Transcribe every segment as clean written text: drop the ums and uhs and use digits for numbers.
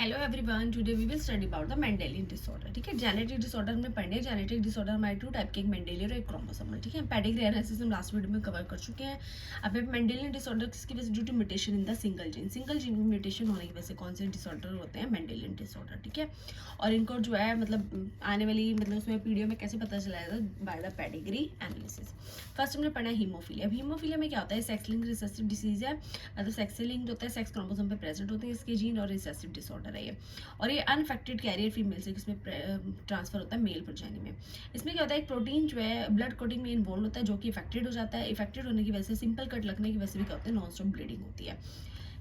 Hello everyone, today we will study about the Mendelian disorder. ठीक है, genetic disorder में पढ़ने। जेनेटिक डिसऑर्डर हमारे टू टाइप के, एक मेंडेलियन और एक क्रोमोसोमल। ठीक है, पेडिग्री एनालिसिस हम लास्ट वीडियो में कवर कर चुके हैं। अब मेंडेलियन डिसऑर्डर किसकी वजह से? Due to mutation in the single gene में म्यूटेशन होने की वजह से कौन से डिसऑर्डर होते हैं? Mendelian disorder. ठीक है, और इनको जो है मतलब आने वाली मतलब उसमें पीडीओ में कैसे पता चलाएगा? By the pedigree analysis. First हमने पढ़ा हीमोफीलिया। हीमोफीलिया में क्या होता है? सेक्स लिंक्ड रिसेसिव डिसीज है, मतलब सेक्स से लिंक्ड होता है, सेक्स क्रोमोसोम पे प्रेजेंट होते हैं इसके जीन, और रिसेसिव डिसऑर्डर है ये। और ये अनअफेक्टेड कैरियर फीमेल से किसमें ट्रांसफर होता है? मेल प्रोजेनी में। इसमें क्या होता है? एक प्रोटीन जो है ब्लड कोटिंग में इन्वॉल्व होता है, जो कि इफेक्टेड हो जाता है। इफेक्टेड होने की वजह से, सिंपल कट लगने की वजह से भी क्या होता है? नॉन स्टॉप ब्लीडिंग होती है।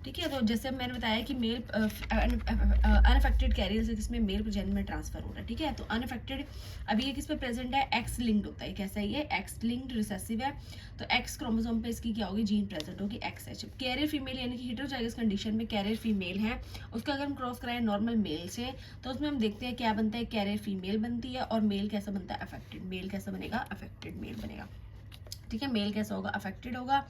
ठीक है, तो जैसे मैंने बताया कि मेल अनअफेक्टेड कैरियर से किसमें? मेल प्रोजेनी में ट्रांसफर हो रहा है। ठीक है, तो अनअफेक्टेड अभी ये किस पे प्रेजेंट है? एक्स लिंक्ड होता है। कैसा है ये? एक्स लिंक्ड रिसेसिव है, तो एक्स क्रोमोसोम पे इसकी क्या होगी? जीन प्रेजेंट होगी एक्स एच। कैरियर फीमेल यानी कि हेटेरोजाइगस कंडीशन में कैरियर फीमेल है, उसका अगर हम क्रॉस कराएं नॉर्मल मेल से, तो उसमें हम देखते हैं क्या बनता है? कैरियर फीमेल बनती है, और मेल कैसा बनता है? अफेक्टेड। मेल कैसा बनेगा? अफेक्टेड मेल बनेगा। ठीक है, मेल कैसा होगा? अफेक्टेड होगा,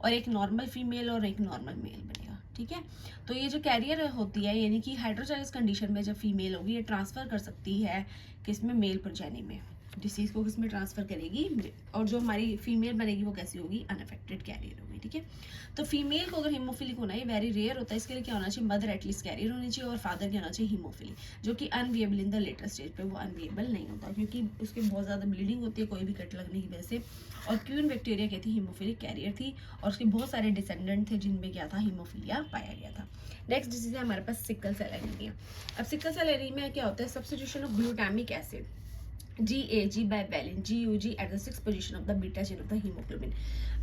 और एक नॉर्मल फीमेल और एक नॉर्मल मेल बनेगा। ठीक है, तो ये जो कैरियर होती है यानी कि हाइड्रोजाइगस कंडीशन में जब फीमेल होगी, ये ट्रांसफर कर सकती है किसमें? मेल प्रोजेनी में। डिसीज को किसमें ट्रांसफर करेगी? और जो हमारी फीमेल बनेगी वो कैसी होगी? अनअफेक्टेड कैरियर होगी। ठीक है, तो फीमेल को अगर हीमोफिलिक होना है, ये वेरी रेयर होता है। इसके लिए क्या होना चाहिए? मदर एटलीस्ट कैरियर होनी चाहिए, और फादर क्या होना चाहिए? हीमोफिलिक, जो कि अनविएबल इन द लेटर स्टेज पे वो अनविएबल नहीं होता, क्योंकि उसके बहुत ज़्यादा ब्लीडिंग होती है कोई भी कट लगने की वजह से। और क्यून बैक्टीरिया क्या थी? हीमोफिलिक कैरियर थी, और उसके बहुत सारे डिसेंडेंट थे जिनमें क्या था? हीमोफिलिया पाया गया था। नेक्स्ट डिसीज है हमारे पास सिकल सेल एनीमिया। अब सिकल सेल एनीमिया क्या होता है? Substitution of glutamic acid GAG by valine GUG at the 6th position of the beta chain of the hemoglobin।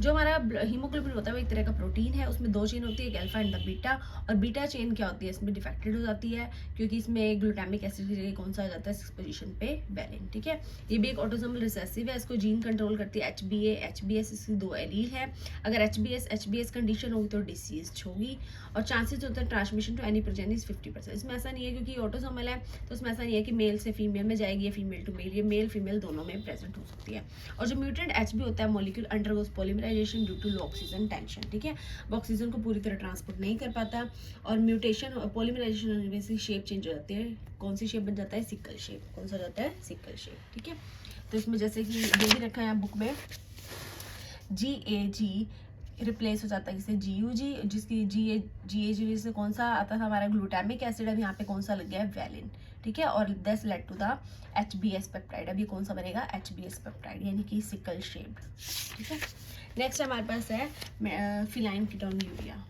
जो हमारा हीमोग्लोबिन होता है वो एक तरह का प्रोटीन है, उसमें दो चेन होती है, एक अल्फा एंड द बीटा। और बीटा चेन क्या होती है? इसमें डिफेक्टेड हो जाती है, क्योंकि इसमें ग्लूटामिक एसिड की जगह कौन सा आ जाता है? 6th पोजीशन पे वैलिन। ठीक है, ये भी एक ऑटोसोमल रिसेसिव है, इसको जीन कंट्रोल करती है HBA HBS, इसकी दो एलील है। अगर HBS कंडीशन होगी तो डिसीज होगी, और चांसेस होता है ट्रांसमिशन टू एनी प्रोजेनिस 50%। इसमें ऐसा नहीं है, क्योंकि ऑटोसोमल है तो इसमें ऐसा नहीं है कि मेल से फीमेल में जाएगी या female to male, male female दोनों में प्रेजेंट हो सकती है। और जो म्यूटेंट HB होता है, molecule undergoes polymerisation due to low oxygen tension. ठीक है, वो ऑक्सीजन को पूरी तरह ट्रांसपोर्ट नहीं कर पाता, और म्यूटेशन पॉलीमराइजेशन होने की वजह से शेप चेंज हो जाती है। कौन सी शेप बन जाता है? Sickle shape. कौन सा जाता है? Sickle shape. ठीक है, तो इसमें जैसे कि ये भी रखा है बुक में, GAG रिप्लेस हो जाता है किससे? GUG, जिसकी GAG से कौन सा आता था? हमारा ग्लूटामिक एसिड। अब यहाँ पे कौन सा लग गया है? वैलिन। ठीक है, और this led to the HBS peptide. अब ये कौन सा बनेगा? HBS पेप्टाइड, यानी कि सिकल शेप्ड। ठीक है, नेक्स्ट हमारे पास है फिनाइल कीटोन्यूरिया।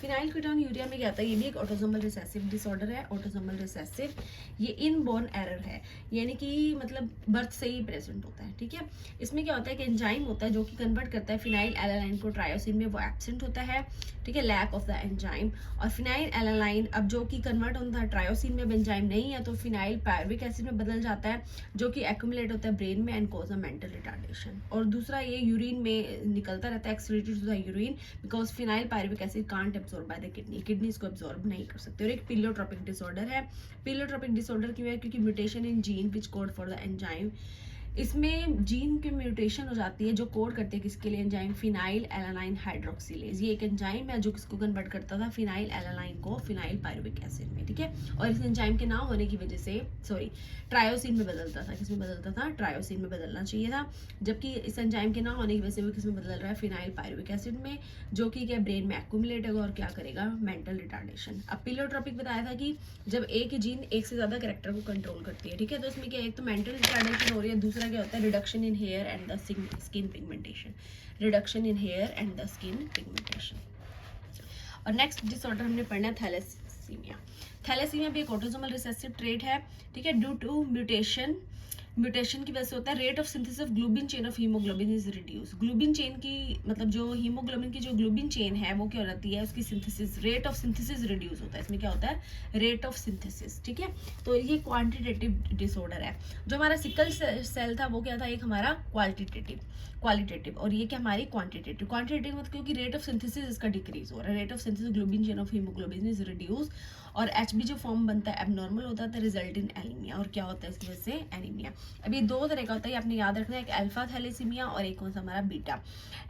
फिनाइल कीटोन्यूरिया में क्या आता है? ये भी एक ऑटोसोमल रिसेसिव डिसऑर्डर है। ऑटोसोमल रिसेसिव, ये इनबोर्न एरर है, यानी कि मतलब बर्थ से ही प्रेजेंट होता है। ठीक है, इसमें क्या होता है कि एंजाइम होता है जो कि कन्वर्ट करता है फिनाइल एलानाइन को ट्रायोसिन में, वो एब्सेंट होता है। ठीक है, लैक ऑफ द एंजाइम। और फिनाइल एलानाइन अब जो कि कन्वर्ट होता है ट्रायोसिन में, एंजाइम नहीं है, तो फिनाइल पायरुविक एसिड में बदल जाता है, जो कि एक्यूमुलेट होता है ब्रेन में and cause a mental retardation. और दूसरा, ये यूरिन में निकलता रहता है, excreted to the urine, because phenyl pyruvic acid can't absorb by the kidney इसको एब्सॉर्ब नहीं कर सकते। और एक पीलियोट्रोपिक डिसऑर्डर है। पीलियोट्रोपिक डिसऑर्डर क्यों है? क्योंकि mutation in gene which code for the enzyme, इसमें जीन की म्यूटेशन हो जाती है जो कोड करते हैं किसके लिए? Enzyme phenyl alanine hydroxylase. ये एक एंजाइम है जो किसको कन्वर्ट करता था? फिनाइल एलानाइन को फिनाइल पायरुविक एसिड में। ठीक है, और इस एंजाइम के ना होने की वजह से ट्रायोसिन में बदलता था। किसमें बदलता था? ट्रायोसिन में बदलना चाहिए था, जबकि इस एंजाइम के ना होने की वजह से वो किसमें बदल रहा है? फिनाइल पायरुविक एसिड में, जो कि क्या ब्रेन में एक्यूमुलेट होगा और क्या करेगा? Mental retardation. अब पीलियोट्रोपिक बताया था कि जब एक ही जीन एक से ज्यादा कैरेक्टर को कंट्रोल करती है। ठीक है, तो इसमें क्या, एक तो मेंटल रिटार्डेशन हो रही है, दूसरा क्या होता है? Reduction in hair and the skin pigmentation. Reduction in hair and the skin pigmentation. और नेक्स्ट डिसऑर्डर हमने पढ़ना है थैलेसीमिया। थैलेसीमिया भी एक ऑटोसोमल रिसेसिव ट्रेट है। ठीक है, ड्यू टू म्यूटेशन की वजह से होता है। Rate of synthesis of globin chain of haemoglobin is reduce. Globin chain की मतलब जो हीमोग्लोबिन की जो ग्लोबिन चेन है वो क्या हो जाती है? उसकी synthesis, rate of synthesis reduce होता है। इसमें क्या होता है? Rate of synthesis. ठीक है, तो ये क्वांटिटेटिव डिसऑर्डर है। जो हमारा सिकल सेल था वो क्या था? एक हमारा क्वालिटेटिव, और ये क्या हमारी क्वांटिटेटिव मतलब क्योंकि रेट ऑफ सिंथेसिस इसका डिक्रीज हो रहा है। Rate of synthesis globin chain of haemoglobin is reduce, और HB जो फॉर्म बनता है एबनॉर्मल होता है, रिजल्ट इन एनीमिया। और क्या होता है इसकी वजह से? एनीमिया। अब ये दो तरह का होता है, आपने याद रखना है, एक अल्फा थैलेसीमिया और एक कौन सा हमारा बीटा।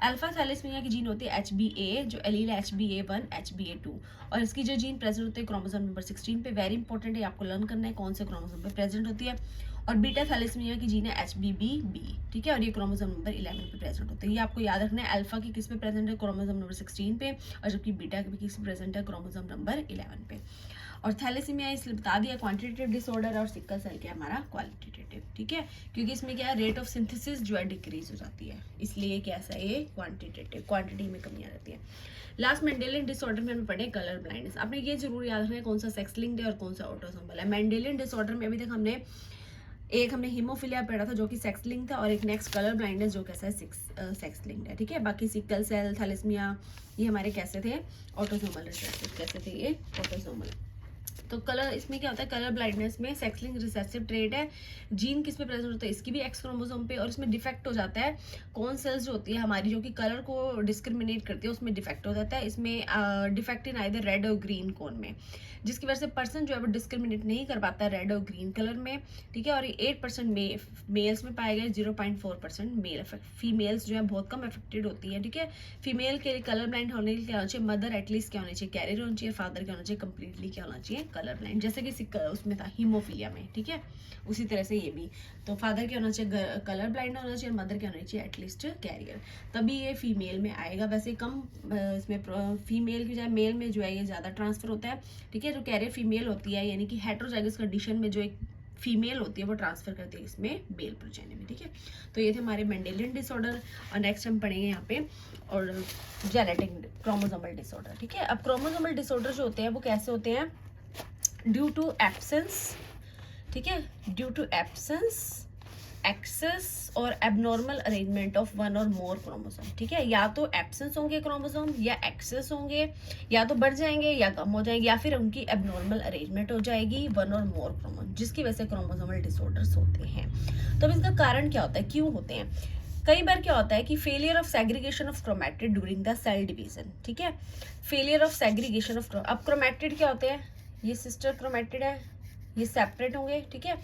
अल्फा थैलेसीमिया की जीन होती है HbA, जो एलील है HbA1 HbA2, और इसकी जो जीन प्रेजेंट होती है क्रोमोसोम नंबर 16 पे। वेरी इंपॉर्टेंट है, आपको लर्न करना है कौन से क्रोमोसोम पे प्रेजेंट होती है। और बीटा थैलेसीमिया की जीन है HbB, ठीक है, और ये क्रोमोसोम नंबर 11 पे प्रेजेंट होते हैं। ये आपको याद रखना है, अल्फा की किस पे प्रेजेंट है, क्रोमोसोम नंबर 16 पे, और जबकि बीटा की किस पे प्रेजेंट है, क्रोमोसोम नंबर 11 पे। और थैलेसीमिया इसलिए बता दिया क्वांटिटेटिव डिसऑर्डर, और सिकल सेल क्या हमारा क्वालिटेटिव, ठीक है, क्योंकि इसमें क्या है, रेट ऑफ सिंथेसिस जो है डिक्रीज हो जाती है, इसलिए कैसा ये क्वांटिटेटिव, क्वांटिटी में कमी आ जाती है। लास्ट मेंडेलियन डिसऑर्डर में हमें पढ़े कलर ब्लाइंडनेस। आपने ये जरूर याद रखना है कौन सा सेक्स लिंक्ड है और कौन सा ऑटोसोमल है। मेंडेलियन डिसऑर्डर में अभी तक हमने हीमोफिलिया पढ़ा था जो कि सेक्स लिंक था, और एक नेक्स्ट कलर ब्लाइंडनेस जो कैसा है सेक्स लिंक्ड है, ठीक है। बाकी सिकल सेल, थैलेसीमिया ये हमारे कैसे थे, ऑटोसोमल रिसेसिव कैसे थे, ये ऑटोसोमल। तो कलर, इसमें क्या होता है, कलर ब्लाइंडनेस में सेक्स लिंक रिसेसिव ट्रेट है, जीन किस पे प्रेजेंट होता है, इसकी भी एक्स क्रोमोसोम पे, और इसमें डिफेक्ट हो जाता है कौन सेल्स जो होती है हमारी, जो कि कलर को डिस्क्रिमिनेट करती है, उसमें डिफेक्ट हो जाता है। इसमें डिफेक्ट इन आइदर रेड और ग्रीन कोन में, जिसकी वजह से पर्सन जो है वो डिस्क्रिमिनेट नहीं कर पाता रेड और ग्रीन कलर में, ठीक है। और ये 8% मेल्स में पाए गए, 0.4% मेल इफेक्ट। फीमेल्स जो है बहुत कम अफेक्टेड होती है, ठीक है। फीमेल के कलर ब्लाइंड होने के लिए क्या होना चाहिए, मदर एटलीस्ट क्या होना चाहिए, कैरियर होना चाहिए, फादर क्या होना चाहिए, कंप्लीटली क्या होना चाहिए, कलर ब्लाइंड, जैसे कि उसमें था हीमोफिलिया में, ठीक है। उसी तरह से ये भी, तो फादर क्या होना चाहिए, कलर ब्लाइंड होना चाहिए, मदर क्या होना चाहिए, एटलीस्ट कैरियर, तभी ये फीमेल में आएगा। वैसे कम इसमें फीमेल की बजाय मेल में जो है ये ज़्यादा ट्रांसफर होता है, ठीक है। जो कैरियर फीमेल होती है, यानी कि हेटेरोजाइगस कंडीशन में जो एक फीमेल होती है वो ट्रांसफर करती है इसमें मेल प्रोजेनी में, ठीक है। तो ये थे हमारे मेंडेलियन डिसऑर्डर, और नेक्स्ट हम पढ़ेंगे यहाँ पे और जेनेटिक क्रोमोसोमल डिसऑर्डर, ठीक है। अब क्रोमोसोमल डिसऑर्डर जो होते हैं वो कैसे होते हैं, ड्यू टू एब्सेंस, ठीक है, ड्यू टू एब्सेंस, एक्सेस और एबनॉर्मल अरेंजमेंट ऑफ वन और मोर क्रोमोसोम, ठीक है। या तो एब्सेंस होंगे क्रोमोसोम, या एक्सेस होंगे, या तो बढ़ जाएंगे या कम हो जाएंगे, या फिर उनकी एबनॉर्मल अरेंजमेंट हो जाएगी, वन और मोर क्रोमोसोम, जिसकी वजह से क्रोमोसोमल डिसऑर्डर्स होते हैं। तो अब इसका कारण क्या होता है, क्यों होते हैं। कई बार क्या होता है कि failure of segregation of chromatid during the cell division, ठीक है। फेलियर ऑफ सेग्रीगेशन ऑफ, अब क्रोमैटिड क्या होते हैं, ये सिस्टर क्रोमैटिड है, ये सेपरेट होंगे, ठीक है।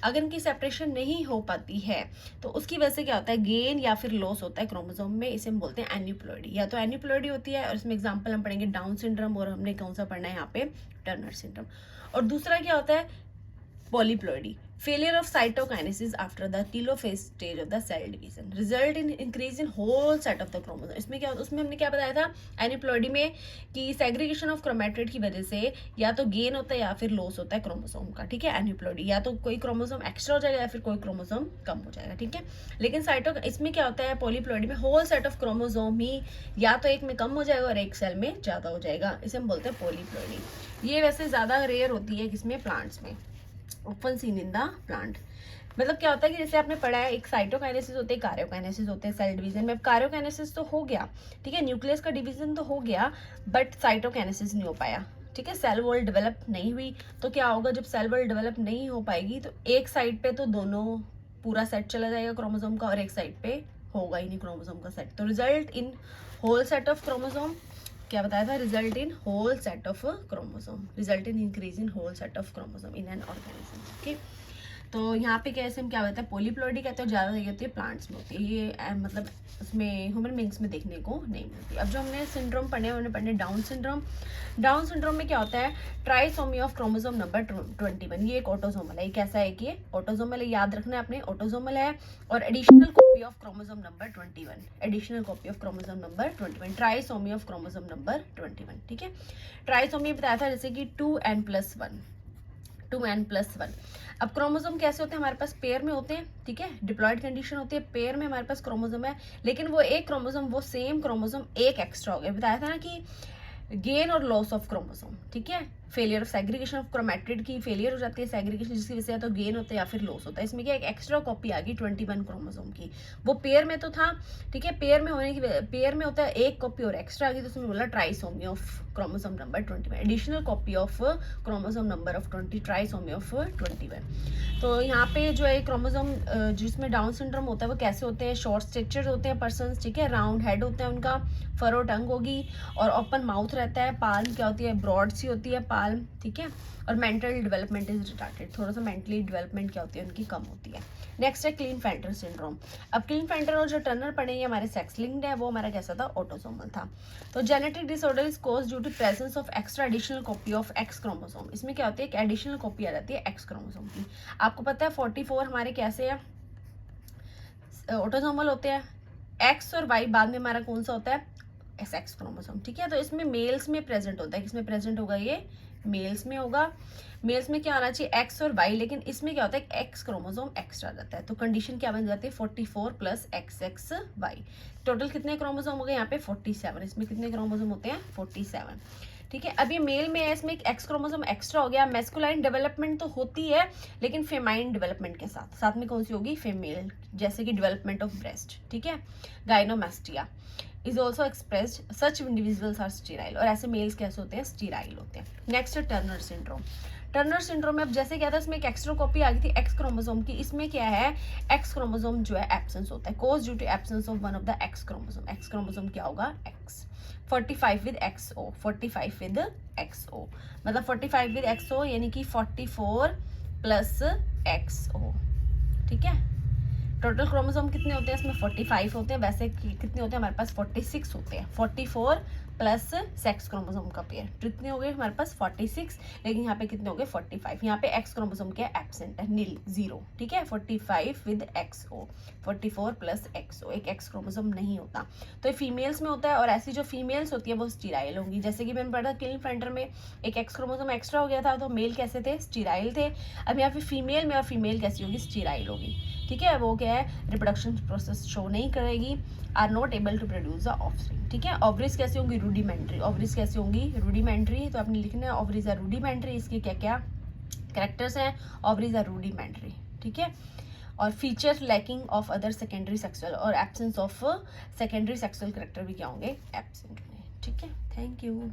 अगर इनकी सेपरेशन नहीं हो पाती है तो उसकी वजह से क्या होता है, गेन या फिर लॉस होता है क्रोमोसोम में, इसे हम बोलते हैं एन्यूप्लॉइडी। या तो एन्यूप्लॉइडी होती है, और इसमें एग्जांपल हम पढ़ेंगे डाउन सिंड्रोम, और हमने कौन सा पढ़ना है यहाँ पे, टर्नर सिंड्रोम। और दूसरा क्या होता है, polyploidy, failure of cytokinesis after the telophase stage of the cell division, result in increase in whole set of the chromosome. इसमें क्या होता है, उसमें हमने क्या बताया था एन्यूप्लॉइडी में, कि सेग्रीगेशन ऑफ क्रोमैटिड की वजह से या तो गेन होता है या फिर लॉस होता है क्रोमोसोम का, ठीक है। एन्यूप्लॉइडी, या तो कोई क्रोमोसोम एक्स्ट्रा हो जाएगा या फिर कोई क्रोमोसोम कम हो जाएगा, ठीक है। लेकिन इसमें क्या होता है, पॉलीप्लॉइडी में होल सेट ऑफ क्रोमोसोम ही या तो एक में कम हो जाएगा और एक सेल में ज्यादा हो जाएगा, इसे हम बोलते हैं पॉलीप्लॉइडी। ये वैसे ज्यादा रेयर होती है किसमें, प्लांट्स में, often seen in the plant. मतलब क्या होता है कि जैसे आपने पढ़ा है, एक साइटोकाइनेसिस होते हैं, कार्योकाइनेसिस होते हैं सेल डिवीजन में। कार्योकाइनेसिस तो हो गया, ठीक है, न्यूक्लियस का डिवीजन तो हो गया, बट साइटोकाइनेसिस नहीं हो पाया, ठीक है, सेल वॉल डेवलप नहीं हुई। तो क्या होगा, जब सेल वॉल डेवलप नहीं हो पाएगी तो एक साइड पे तो दोनों पूरा सेट चला जाएगा क्रोमोसोम का, और एक साइड पे होगा ही नहीं क्रोमोसोम का सेट। तो result in whole set of chromosome, क्या बताया था, result in whole set of chromosome, result in increase in whole set of chromosome in an organism, ठीक है। तो यहाँ पे कैसे हम क्या होता है, पॉलीप्लॉइडी कहते हैं, ज़्यादा ये होती है प्लांट्स में होती है, ये मतलब उसमें ह्यूमन बींग्स में देखने को नहीं मिलती। अब जो हमने सिंड्रोम पढ़े, हमने पढ़े डाउन सिंड्रोम। डाउन सिंड्रोम में क्या होता है, ट्राइसोमी ऑफ क्रोमोसोम नंबर 21, ये एक ऑटोसोमल है। ये कैसा है कि ऑटोसोमल है, याद रखना है आपने, ऑटोसोमल है, और additional copy of chromosome number 21, additional copy of chromosome number 21, trisomy of chromosome number 21, ठीक है। ट्राइसोमी बताया था जैसे कि 2n+1, 2n+1। अब क्रोमोसोम कैसे होते हैं, हमारे पास पेयर में होते हैं, ठीक है, डिप्लॉयड कंडीशन होती है, पेयर में हमारे पास क्रोमोसोम है, लेकिन वो एक क्रोमोसोम, वो सेम क्रोमोसोम एक एक्स्ट्रा हो गया। बताया था ना कि गेन और लॉस ऑफ क्रोमोसोम, ठीक है, failure of segregation of chromatid की फेलियर हो जाती है सेग्रीगेशन, जिसकी वजह से या तो गेन होता है या फिर लॉस होता है। इसमें क्या एक एक्स्ट्रा कॉपी आ गई 21 क्रोमोसोम की, वो पेयर में तो था, ठीक है, पेयर में होने की पेयर में होता है एक कॉपी और एक्स्ट्रा आ गई, तो उसमें बोला trisomy of chromosome number 21, additional copy of chromosome number of 20, trisomy of 21। तो यहाँ पे जो है क्रोमोसोम जिसमें डाउन सिंड्रोम होता है वो कैसे होते हैं, शॉर्ट स्टेचर होते हैं पर्सन, ठीक है, राउंड हेड होता है उनका, फरो टंग होगी और ओपन माउथ रहता है, पाल्म क्या होती है, ब्रॉड सी होती है, काल्म, ठीक है, और मेंटल डेवलपमेंट इज रिटार्टेड, थोड़ा सा मेंटली डेवलपमेंट क्या होती है उनकी कम होती है। नेक्स्ट है क्लीनफेल्टर सिंड्रोम। अब क्लीनफेल्टर और जो टर्नर पढ़े ये हमारे सेक्स लिंक्ड है, वो हमारा कैसा था, ऑटोसोमल था। तो genetic disorder is cause due to presence of extra additional copy of X chromosome. इसमें क्या होती है, एक एडिशनल कॉपी आ जाती है एक्स क्रोमोसोम की। आपको पता है 44 हमारे कैसे है, ऑटोसोमल होते हैं, एक्स और वाई बाद में हमारा कौन सा होता है, सेक्स क्रोमोसोम, ठीक है। तो इसमें मेल्स में प्रेजेंट होता है, किसमें प्रेजेंट होगा, ये मेल्स में होगा। मेल्स में क्या आना चाहिए, एक्स और वाई, लेकिन इसमें क्या होता है, एक्स क्रोमोसोम एक्स्ट्रा आ जाता है। तो कंडीशन क्या बन जाती है, 44 प्लस एक्स वाई। टोटल कितने क्रोमोसोम हो गए यहाँ पे, 47। इसमें कितने क्रोमोसोम होते हैं, 47, ठीक है। अब ये मेल में है, इसमें एक एक्स क्रोमोसोम एक्स्ट्रा हो गया। मैस्कुलाइन डेवलपमेंट तो होती है, लेकिन फेमाइन डेवलपमेंट के साथ साथ में कौन सी होगी, फीमेल, जैसे कि डेवलपमेंट ऑफ ब्रेस्ट, ठीक है। Gynecomastia is also expressed, such individuals are sterile, और ऐसे मेल्स कैसे होते हैं, स्टीराइल होते हैं। नेक्स्ट है टर्नर सिंड्रोम। टर्नर सिंड्रोम में अब जैसे क्या था, इसमें एक एक्स्ट्रा कॉपी आ गई थी एक्स क्रोमोसोम की। इसमें क्या है, एक्स क्रोमोसोम जो है एब्सेंस होता है, cause due to absence of one of the X chromosome. X chromosome क्या होगा, X. 45 with XO, 45 with XO, मतलब 45 विद XO यानी कि 44 प्लस XO, ठीक है। टोटल क्रोमोसोम कितने होते हैं इसमें, 45 होते हैं। वैसे कितने होते हैं हमारे पास, 46 होते हैं। 44 प्लस सेक्स क्रोमोसोम का पेयर, कितने हो गए हमारे पास, 46, लेकिन यहाँ पे कितने हो गए, 45। यहाँ पे एक्स क्रोमोसोम क्या एब्सेंट है, नील, 0, ठीक है। 45 विद XO, 44 प्लस XO, एक एक्स क्रोमोसोम नहीं होता। तो ये फीमेल्स में होता है, और ऐसी जो फीमेल्स होती है वो स्टीराइल होंगी। जैसे कि मैंने पढ़ा क्लीनफेल्टर में एक एक्स क्रोमोसोम एक्स्ट्रा हो गया था, तो मेल कैसे थे, स्टीराइल थे। अब यहाँ पे फीमेल में, और फीमेल कैसी होगी, स्टीराइल होगी, ठीक है। वो क्या है, रिप्रोडक्शन प्रोसेस शो नहीं करेगी, are not able to produce the offspring, ठीक है। ओवरीज कैसी होंगी, रूडिमेंट्री, ओवरीज कैसी होंगी, रूडिमेंट्री। तो आपने लिखना है ओवरीज आर रूडिमेंट्री, इसके क्या क्या कैरेक्टर्स हैं, ओवरीज आर रूडिमेंट्री, ठीक है। और feature lacking of other secondary sexual, और absence of secondary sexual character भी क्या होंगे, एब्सेंट होंगे, ठीक है। Thank you.